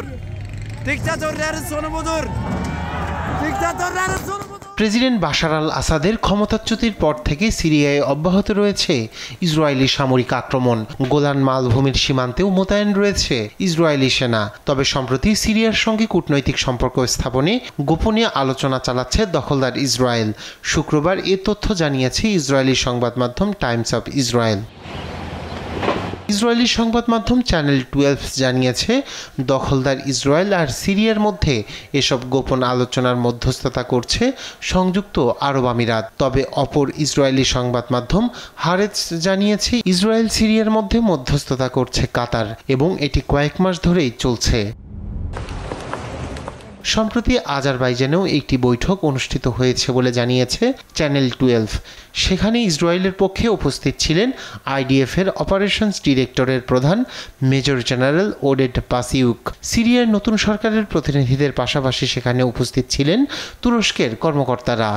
budur. Diktatörlerin sonu budur. Diktatörlerin sonu budur. President Bashar al আসাদের ক্ষমতাচ্যুতির পর থেকে সিরিয়ায় অব্যাহত রয়েছে ইসরায়েলি সামরিক আক্রমণ। গোলান মালভূমির সীমান্তেও মোতায়েন রয়েছে ইসরায়েলি সেনা। তবে সম্প্রতি সিরিয়ার সঙ্গে কূটনৈতিক সম্পর্ক স্থাপনে গোপনীয় আলোচনা চালাচ্ছে দখলদার ইসরায়েল। শুক্রবার এ তথ্য জানিয়েছে ইসরায়েলি সংবাদ মাধ্যম টাইমস অফ ইসরায়েল। ইসরায়েলি সংবাদ মাধ্যম চ্যানেল 12 জানিয়েছে দখলদার ইসরায়েল আর সিরিয়ার মধ্যে এসব গোপন আলোচনার মধ্যস্থতা করছে সংযুক্ত আরব আমিরাত। তবে অপর ইসরায়েলি সংবাদ মাধ্যম হারেজ জানিয়েছে ইসরায়েল সিরিয়ার মধ্যে মধ্যস্থতা করছে কাতার এবং এটি কয়েক মাস ধরেই চলছে। সম্প্রতি আজারবাইজানেও একটি বৈঠক অনুষ্ঠিত হয়েছে বলে জানিয়েছে চ্যানেল 12। সেখানে ইসরায়েলের পক্ষে উপস্থিত ছিলেন আইডিএফের অপারেশনস ডিরেক্টরের প্রধান মেজর জেনারেল ওডেড পাসিউক। সিরিয়ার নতুন সরকারের প্রতিনিধিদের পাশাপাশি সেখানে উপস্থিত ছিলেন তুরস্কের কর্মকর্তারা।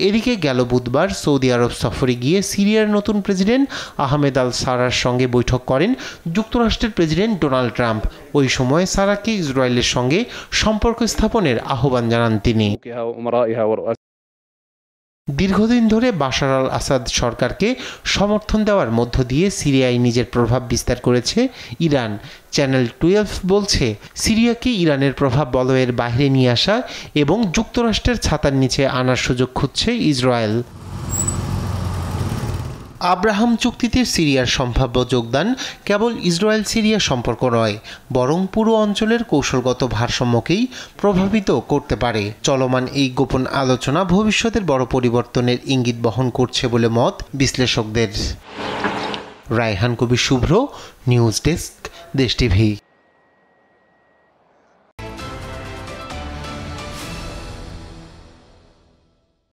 এদিকে গেল বুধবার সৌদি আরব সফরে গিয়ে সিরিয়ার নতুন প্রেসিডেন্ট আহমেদ আল সারার সঙ্গে বৈঠক করেন যুক্তরাষ্ট্রের প্রেসিডেন্ট ডোনাল্ড ট্রাম্প। ওই সময় সারাকে ইসরায়েলের সঙ্গে সম্পর্ক স্থাপনের আহ্বান জানান তিনি। দীর্ঘদিন ধরে বাশার আল আসাদ সরকারকে সমর্থন দেওয়ার মধ্য দিয়ে সিরিয়ায় নিজের প্রভাব বিস্তার করেছে ইরান। চ্যানেল 12 বলছে সিরিয়াকে ইরানের প্রভাব বলয়ের বাইরে নিয়ে আসা এবং যুক্তরাষ্ট্রের ছাতার নিচে আনার সুযোগ খুঁজছে ইসরায়েল। আব্রাহাম চুক্তিতে সিরিয়ার সম্ভাব্য যোগদান কেবল ইসরায়েল সিরিয়া সম্পর্ক নয়, বরং পুরো অঞ্চলের কৌশলগত ভারসাম্যকেই প্রভাবিত করতে পারে। চলমান এই গোপন আলোচনা ভবিষ্যতের বড় পরিবর্তনের ইঙ্গিত বহন করছে বলে মত বিশ্লেষকদের। রায়হান কবির শুভ্র, নিউজ ডেস্ক, দেশ টিভি।